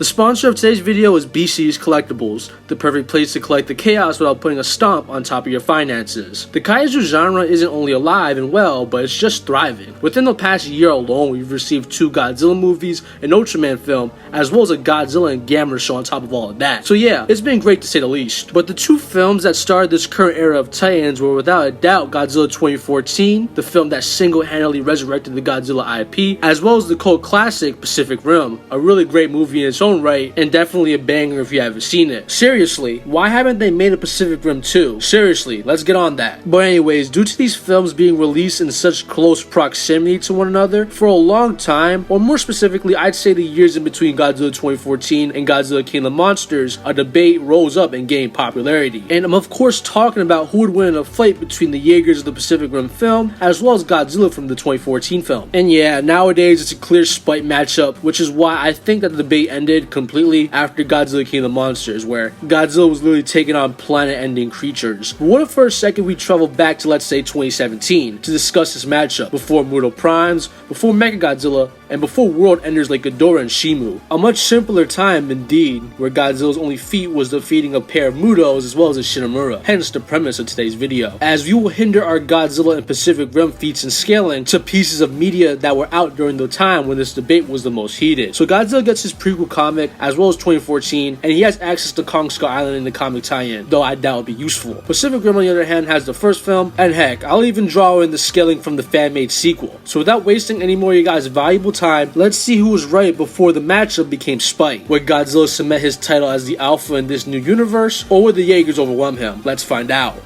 The sponsor of today's video is BC's Collectibles, the perfect place to collect the chaos without putting a stomp on top of your finances. The kaiju genre isn't only alive and well, but it's just thriving. Within the past year alone, we've received 2 Godzilla movies, an Ultraman film, as well as a Godzilla and Gamera show on top of all of that. So yeah, it's been great to say the least. But the 2 films that started this current era of Titans were without a doubt Godzilla 2014, the film that single-handedly resurrected the Godzilla IP, as well as the cult classic Pacific Rim, a really great movie in its own right, and definitely a banger if you haven't seen it. Seriously, why haven't they made a Pacific Rim 2? Seriously, let's get on that. But anyways, due to these films being released in such close proximity to one another for a long time, or more specifically, I'd say the years in between Godzilla 2014 and Godzilla King of the Monsters, a debate rose up and gained popularity. And I'm of course talking about who would win in a fight between the Jaegers of the Pacific Rim film, as well as Godzilla from the 2014 film. And yeah, nowadays it's a clear spite matchup, which is why I think that the debate ended completely after Godzilla King of the Monsters, where Godzilla was literally taking on planet-ending creatures. But what if for a second we travel back to, let's say, 2017 to discuss this matchup, before Mortal Primes, before Mechagodzilla, and before world enders like Ghidorah and Shimu. A much simpler time indeed, where Godzilla's only feat was defeating a pair of Mutos as well as a Shinomura, hence the premise of today's video, as we will hinder our Godzilla and Pacific Rim feats in scaling to pieces of media that were out during the time when this debate was the most heated. So Godzilla gets his prequel comic as well as 2014, and he has access to Kong Skull Island in the comic tie-in, though I doubt it would be useful. Pacific Rim on the other hand has the first film, and heck, I'll even draw in the scaling from the fan-made sequel. So without wasting any more of you guys' valuable time, let's see who was right before the matchup became spite. Would Godzilla cement his title as the Alpha in this new universe, or would the Jaegers overwhelm him? Let's find out.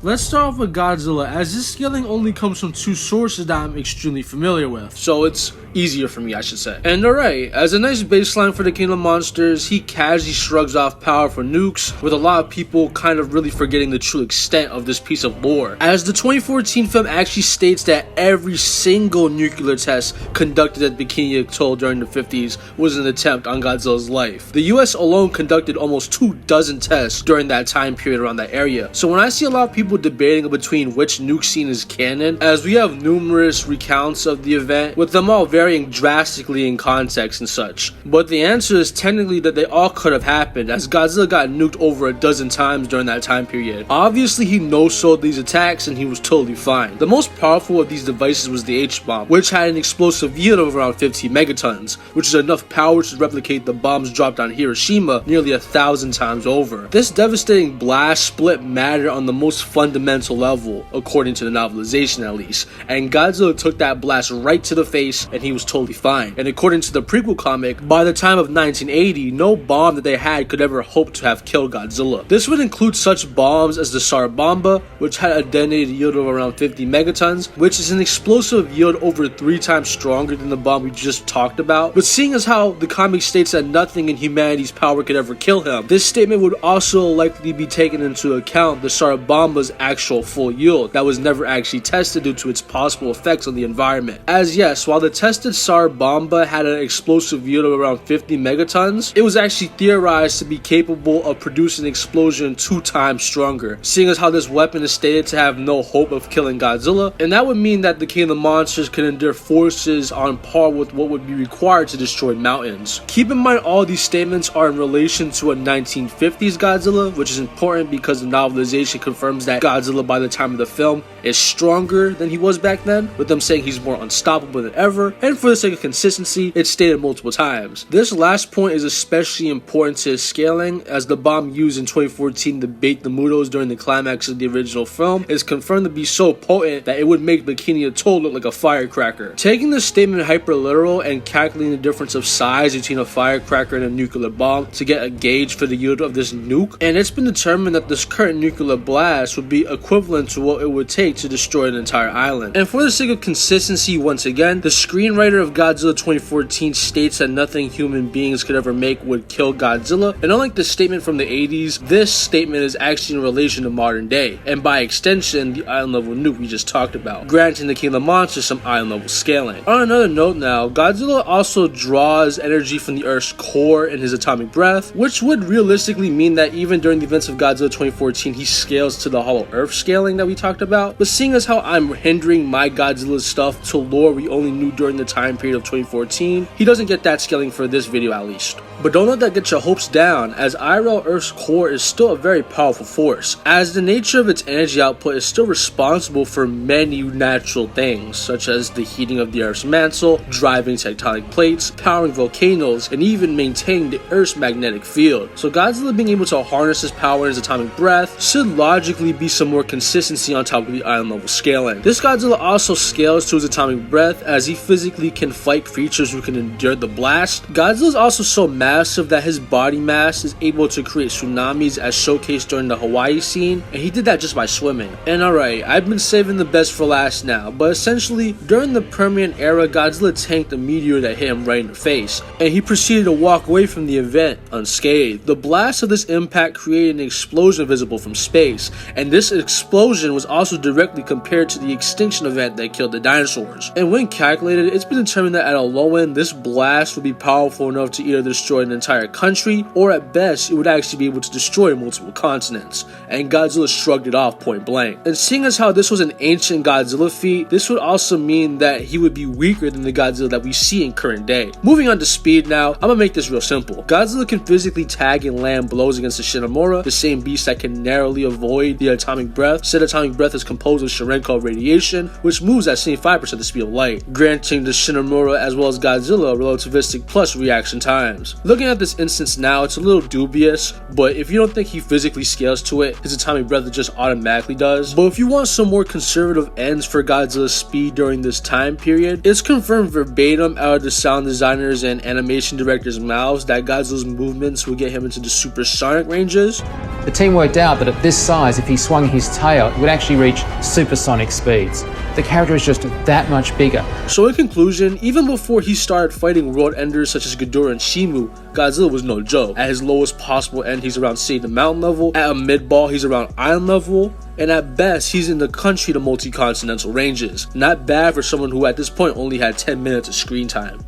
Let's start off with Godzilla, as this scaling only comes from 2 sources that I'm extremely familiar with, so it's easier for me, I should say. And alright, as a nice baseline for the King of Monsters, he casually shrugs off powerful nukes, with a lot of people kind of really forgetting the true extent of this piece of lore, as the 2014 film actually states that every single nuclear test conducted at Bikini Atoll during the 50s was an attempt on Godzilla's life. The US alone conducted almost 24 tests during that time period around that area. So when I see a lot of people debating between which nuke scene is canon, as we have numerous recounts of the event, with them all varying drastically in context and such. But the answer is technically that they all could have happened, as Godzilla got nuked over a dozen times during that time period. Obviously he no-sold these attacks and he was totally fine. The most powerful of these devices was the H-bomb, which had an explosive yield of around 15 megatons, which is enough power to replicate the bombs dropped on Hiroshima nearly 1,000 times over. This devastating blast split matter on the most fundamental level, according to the novelization at least, and Godzilla took that blast right to the face and he was totally fine. And according to the prequel comic, by the time of 1980, no bomb that they had could ever hope to have killed Godzilla. This would include such bombs as the Tsar Bomba, which had a detonated yield of around 50 megatons, which is an explosive yield over 3 times stronger than the bomb we just talked about. But seeing as how the comic states that nothing in humanity's power could ever kill him, this statement would also likely be taken into account the Tsar Bomba's actual full yield that was never actually tested due to its possible effects on the environment. As yes, while the tested Tsar Bomba had an explosive yield of around 50 megatons, it was actually theorized to be capable of producing an explosion 2 times stronger, seeing as how this weapon is stated to have no hope of killing Godzilla, and that would mean that the King of the Monsters could endure forces on par with what would be required to destroy mountains. Keep in mind all these statements are in relation to a 1950s Godzilla, which is important because the novelization confirms that Godzilla by the time of the film is stronger than he was back then, with them saying he's more unstoppable than ever, and for the sake of consistency, it's stated multiple times. This last point is especially important to his scaling, as the bomb used in 2014 to bait the Mutos during the climax of the original film is confirmed to be so potent that it would make Bikini Atoll look like a firecracker. Taking this statement hyper literal and calculating the difference of size between a firecracker and a nuclear bomb to get a gauge for the yield of this nuke, and it's been determined that this current nuclear blast would be equivalent to what it would take to destroy an entire island. And for the sake of consistency, once again, the screenwriter of Godzilla 2014 states that nothing human beings could ever make would kill Godzilla, and unlike the statement from the 80s, this statement is actually in relation to modern day, and by extension, the island level nuke we just talked about, granting the King of the Monsters some island level scaling. On another note now, Godzilla also draws energy from the Earth's core in his atomic breath, which would realistically mean that even during the events of Godzilla 2014, he scales to the Hollow Earth scaling that we talked about. But seeing as how I'm hindering my Godzilla stuff to lore we only knew during the time period of 2014, he doesn't get that scaling for this video at least. But don't let that get your hopes down, as IRL Earth's core is still a very powerful force, as the nature of its energy output is still responsible for many natural things, such as the heating of the Earth's mantle, driving tectonic plates, powering volcanoes, and even maintaining the Earth's magnetic field. So Godzilla being able to harness his power in his atomic breath should logically be some more consistency on top of the island level scaling. This Godzilla also scales to his atomic breath, as he physically can fight creatures who can endure the blast. Godzilla is also so massive that his body mass is able to create tsunamis as showcased during the Hawaii scene, and he did that just by swimming. And alright, I've been saving the best for last now, but essentially, during the Permian era, Godzilla tanked a meteor that hit him right in the face, and he proceeded to walk away from the event unscathed. The blast of this impact created an explosion visible from space, and this explosion was also directly compared to the extinction event that killed the dinosaurs. And when calculated, it's been determined that at a low end, this blast would be powerful enough to either destroy an entire country, or at best, it would actually be able to destroy multiple continents. And Godzilla shrugged it off point blank. And seeing as how this was an ancient Godzilla feat, this would also mean that he would be weaker than the Godzilla that we see in current day. Moving on to speed now, I'm gonna make this real simple. Godzilla can physically tag and land blows against the Shinomura, the same beast that can narrowly avoid the atomic breath. Said atomic breath is composed of Cherenkov radiation, which moves at 75% the speed of light, granting the Shinomura as well as Godzilla relativistic plus reaction times. Looking at this instance now, it's a little dubious, but if you don't think he physically scales to it, his atomic breath just automatically does. But if you want some more conservative ends for Godzilla's speed during this time period, it's confirmed verbatim out of the sound designers and animation directors' mouths that Godzilla's movements will get him into the supersonic ranges. The team worked out that at this size, if he swung his tail, it would actually reach supersonic speeds. The character is just that much bigger. So in conclusion, even before he started fighting world enders such as Ghidorah and Shimu, Godzilla was no joke. At his lowest possible end, he's around sea to mountain level. At a mid-ball, he's around island level. And at best, he's in the country to multi-continental ranges. Not bad for someone who at this point only had 10 minutes of screen time.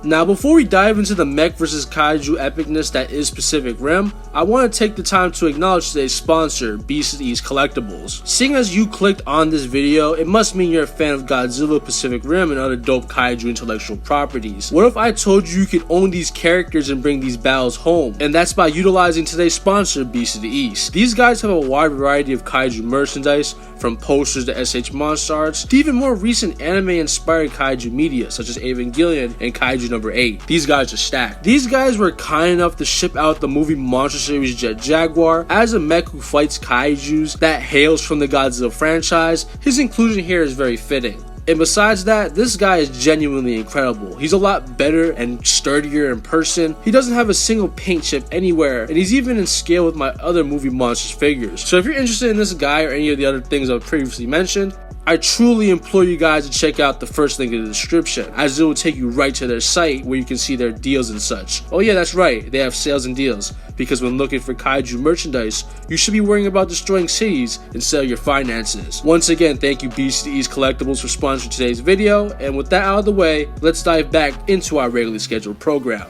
Now, before we dive into the mech vs kaiju epicness that is Pacific Rim, I want to take the time to acknowledge today's sponsor, BCE's Collectibles. Seeing as you clicked on this video, it must mean you're a fan of Godzilla, Pacific Rim, and other dope kaiju intellectual properties. What if I told you you could own these characters and bring these battles home? And that's by utilizing today's sponsor, BCE. These guys have a wide variety of kaiju merchandise, from posters to SH Monster Arts, to even more recent anime-inspired kaiju media, such as Evangelion and Kaiju number 8. These guys are stacked. These guys were kind enough to ship out the movie Monster Series Jet Jaguar as a mech who fights kaijus that hails from the Godzilla franchise. His inclusion here is very fitting. And besides that, this guy is genuinely incredible. He's a lot better and sturdier in person. He doesn't have a single paint chip anywhere, and he's even in scale with my other movie Monsters figures. So if you're interested in this guy or any of the other things I've previously mentioned, I truly implore you guys to check out the first link in the description, as it will take you right to their site where you can see their deals and such. Oh yeah, that's right, they have sales and deals, because when looking for kaiju merchandise, you should be worrying about destroying cities instead of your finances. Once again, thank you BCE's Collectibles for sponsoring today's video, and with that out of the way, let's dive back into our regularly scheduled program.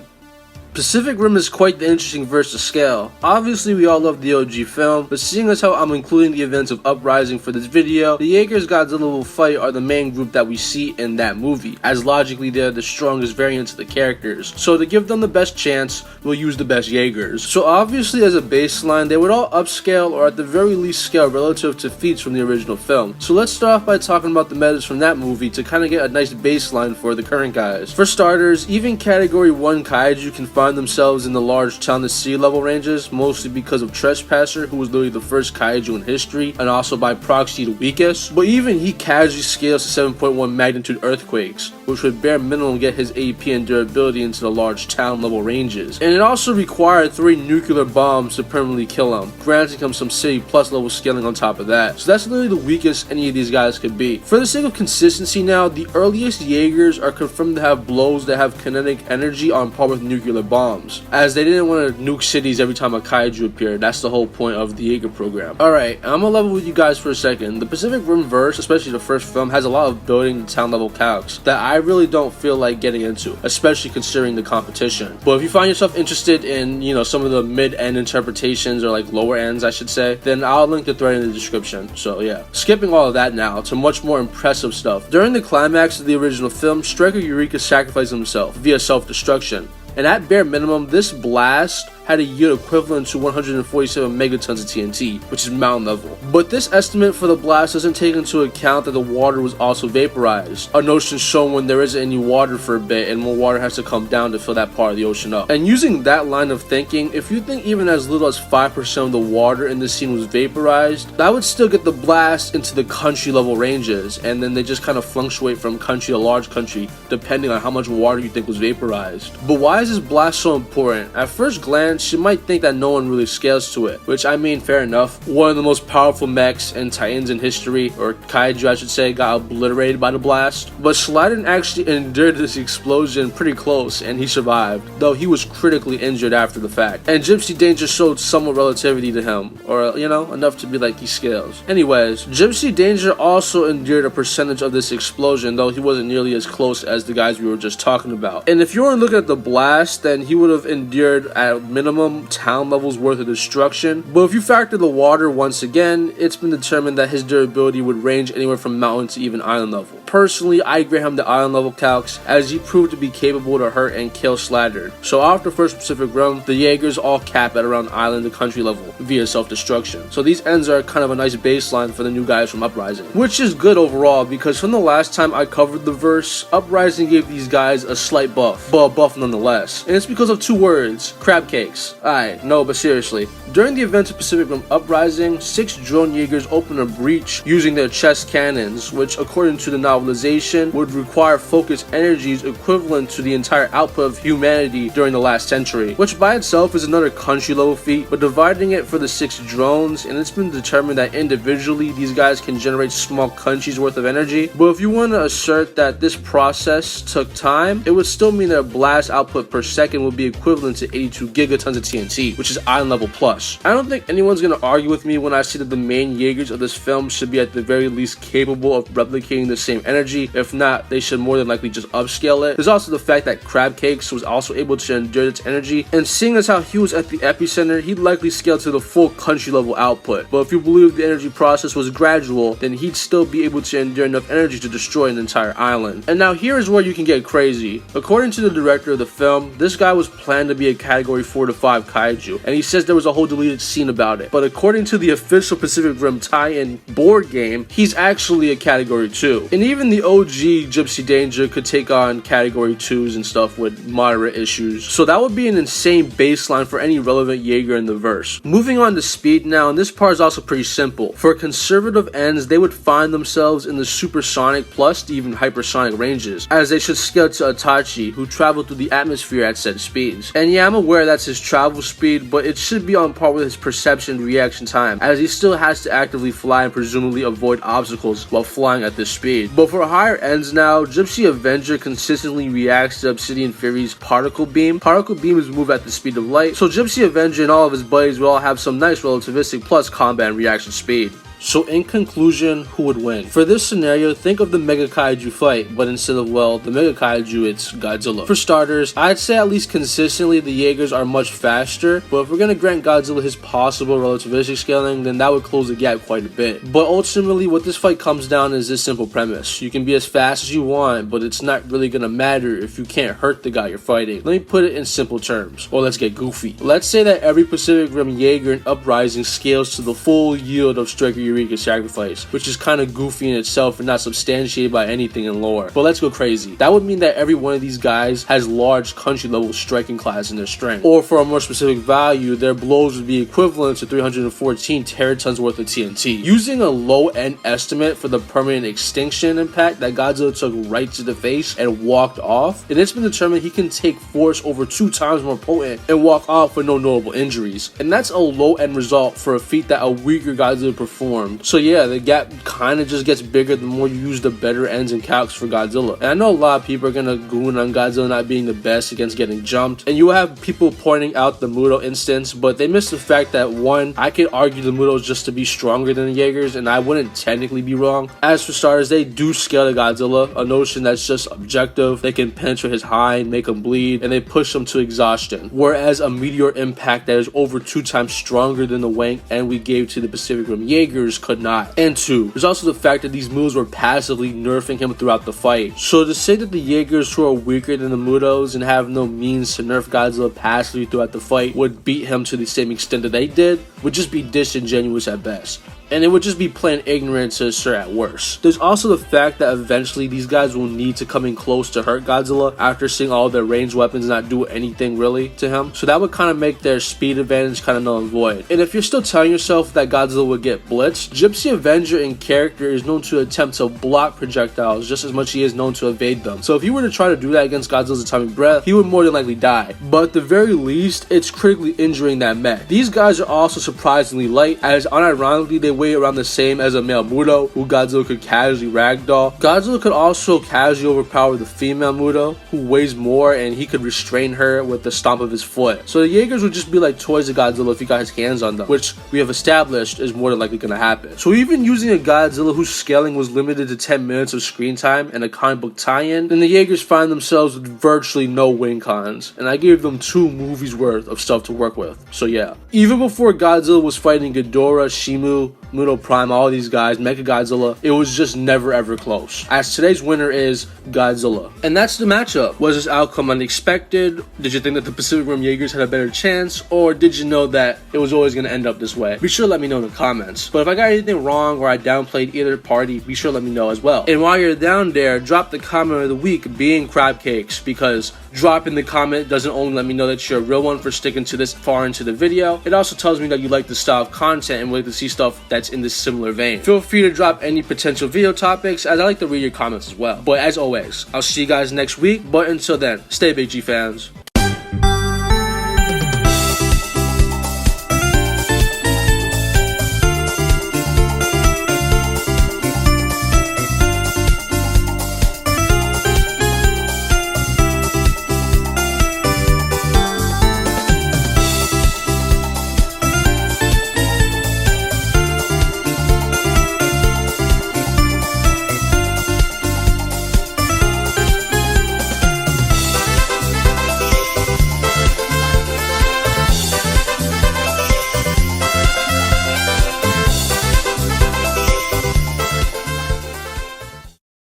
Pacific Rim is quite the interesting verse to scale. Obviously we all love the OG film, but seeing as how I'm including the events of Uprising for this video, the Jaegers Godzilla will fight are the main group that we see in that movie, as logically they're the strongest variants of the characters. So to give them the best chance, we'll use the best Jaegers. So obviously as a baseline, they would all upscale or at the very least scale relative to feats from the original film. So let's start off by talking about the metas from that movie to kind of get a nice baseline for the current guys. For starters, even category 1 kaiju can find themselves in the large town to sea level ranges, mostly because of Trespasser, who was literally the first kaiju in history, and also by proxy the weakest. But even he casually scales to 7.1 magnitude earthquakes, which would bare minimum get his AP and durability into the large town level ranges. And it also required 3 nuclear bombs to permanently kill him, granting him some city plus level scaling on top of that. So that's literally the weakest any of these guys could be. For the sake of consistency now, the earliest Jaegers are confirmed to have blows that have kinetic energy on par with nuclear bombs. bombs, as they didn't want to nuke cities every time a kaiju appeared. That's the whole point of the Jaeger program. Alright, I'm gonna level with you guys for a second. The Pacific Rim verse, especially the first film, has a lot of building and town level calcs that I really don't feel like getting into, especially considering the competition. But if you find yourself interested in, some of the mid-end interpretations, or like lower ends I should say, then I'll link the thread in the description. So yeah, skipping all of that now to much more impressive stuff. During the climax of the original film, Striker Eureka sacrificed himself via self-destruction. And at bare minimum, this blast had a yield equivalent to 147 megatons of TNT, which is mountain level. But this estimate for the blast doesn't take into account that the water was also vaporized, a notion shown when there isn't any water for a bit and more water has to come down to fill that part of the ocean up. And using that line of thinking, if you think even as little as 5% of the water in this scene was vaporized, that would still get the blast into the country level ranges, and then they just kind of fluctuate from country to large country depending on how much water you think was vaporized. But why is this blast so important? At first glance, you might think that no one really scales to it, which I mean, fair enough. One of the most powerful mechs and titans in history, or kaiju I should say, got obliterated by the blast. But Sladden actually endured this explosion pretty close and he survived, though he was critically injured after the fact. And Gipsy Danger showed somewhat relativity to him, or enough to be like he scales. Anyways, Gipsy Danger also endured a percentage of this explosion, though he wasn't nearly as close as the guys we were just talking about. And if you were looking at the blast, then he would have endured at minimum town levels worth of destruction. But if you factor the water once again, it's been determined that his durability would range anywhere from mountain to even island level. Personally, I grade him the island level calcs, as he proved to be capable to hurt and kill Slattern. So after first Pacific Rim, the Jaegers all cap at around island to country level via self-destruction. So these ends are kind of a nice baseline for the new guys from Uprising, which is good overall, because from the last time I covered the verse, Uprising gave these guys a slight buff, but a buff nonetheless. And it's because of two words: crab cakes. Alright, no, but seriously. During the events of Pacific Rim Uprising, 6 drone Jaegers opened a breach using their chest cannons, which according to the novelization would require focused energies equivalent to the entire output of humanity during the last century, which by itself is another country level feat, but dividing it for the 6 drones, and it's been determined that individually these guys can generate small countries worth of energy. But if you want to assert that this process took time, it would still mean that a blast output per second would be equivalent to 82 gigatons of TNT, which is island level plus. I don't think anyone's gonna argue with me when I say that the main Jaegers of this film should be at the very least capable of replicating the same energy. If not, they should more than likely just upscale it. There's also the fact that Crab Cakes was also able to endure its energy, and seeing as how he was at the epicenter, he'd likely scale to the full country level output. But if you believe the energy process was gradual, then he'd still be able to endure enough energy to destroy an entire island. And now here is where you can get crazy. According to the director of the film, this guy was planned to be a category 4 to 5 kaiju, and he says there was a whole deleted scene about it. But according to the official Pacific Rim tie-in board game, he's actually a category 2. And even the OG Gipsy Danger could take on category 2s and stuff with moderate issues. So that would be an insane baseline for any relevant Jaeger in the verse. Moving on to speed now, and this part is also pretty simple. For conservative ends, they would find themselves in the supersonic plus to even hypersonic ranges, as they should scale to Itachi, who traveled through the atmosphere at said speeds. And yeah, I'm aware that's his travel speed, but it should be on par with his perception reaction time, as he still has to actively fly and presumably avoid obstacles while flying at this speed. But for higher ends now, Gipsy Avenger consistently reacts to Obsidian Fury's particle beam. Particle beams move at the speed of light, so Gipsy Avenger and all of his buddies will all have some nice relativistic plus combat and reaction speed. So in conclusion, who would win? For this scenario, think of the Mega Kaiju fight, but instead of, well, the Mega Kaiju, it's Godzilla. For starters, I'd say at least consistently the Jaegers are much faster, but if we're gonna grant Godzilla his possible relativistic scaling, then that would close the gap quite a bit. But ultimately, what this fight comes down is this simple premise. You can be as fast as you want, but it's not really gonna matter if you can't hurt the guy you're fighting. Let me put it in simple terms, or let's get goofy. Let's say that every Pacific Rim Jaeger in Uprising scales to the full yield of Striker Eureka sacrifice, which is kind of goofy in itself and not substantiated by anything in lore. But let's go crazy. That would mean that every one of these guys has large country level striking class in their strength. Or for a more specific value, their blows would be equivalent to 314 teratons worth of TNT. Using a low end estimate for the permanent extinction impact that Godzilla took right to the face and walked off, and it's been determined he can take force over 2 times more potent and walk off with no notable injuries. And that's a low end result for a feat that a weaker Godzilla performed formed. So yeah, the gap kind of just gets bigger the more you use the better ends and calcs for Godzilla. And I know a lot of people are gonna goon on Godzilla not being the best against getting jumped, and you will have people pointing out the Muto instance, but they miss the fact that one, I could argue the Muto is just to be stronger than the Jaegers, and I wouldn't technically be wrong. As for starters, they do scale to Godzilla, a notion that's just objective. They can penetrate his hind, make him bleed, and they push him to exhaustion. Whereas a meteor impact that is over 2 times stronger than the wank and we gave to the Pacific Rim Jaegers could not. And 2, there's also the fact that these moves were passively nerfing him throughout the fight. So to say that the Jaegers, who are weaker than the Mutos and have no means to nerf Godzilla passively throughout the fight, would beat him to the same extent that they did would just be disingenuous at best. And it would just be plain ignorant to assert at worst. There's also the fact that eventually these guys will need to come in close to hurt Godzilla after seeing all their ranged weapons not do anything really to him. So that would kind of make their speed advantage kind of null and void. And if you're still telling yourself that Godzilla would get blitzed, Gipsy Avenger in character is known to attempt to block projectiles just as much as he is known to evade them. So if he were to try to do that against Godzilla's atomic breath, he would more than likely die. But at the very least, it's critically injuring that mech. These guys are also surprisingly light, as unironically they weigh around the same as a male Muto, who Godzilla could casually ragdoll. Godzilla could also casually overpower the female Muto, who weighs more, and he could restrain her with the stomp of his foot. So the Jaegers would just be like toys of Godzilla if he got his hands on them, which we have established is more than likely going to happen. So even using a Godzilla whose scaling was limited to 10 minutes of screen time and a comic book tie-in, then the Jaegers find themselves with virtually no win cons, and I gave them 2 movies worth of stuff to work with. So yeah. Even before Godzilla was fighting Ghidorah, Shimu, Muto Prime, all these guys, Mechagodzilla, it was just never ever close. As today's winner is Godzilla. And that's the matchup. Was this outcome unexpected? Did you think that the Pacific Rim Jaegers had a better chance? Or did you know that it was always going to end up this way? Be sure to let me know in the comments. But if I got anything wrong or I downplayed either party, be sure to let me know as well. And while you're down there, drop the comment of the week being crab cakes, because dropping the comment doesn't only let me know that you're a real one for sticking to this far into the video, it also tells me that you like the style of content and would like to see stuff that's in this similar vein. Feel free to drop any potential video topics, as I like to read your comments as well. But as always, I'll see you guys next week, but until then, stay big G fans.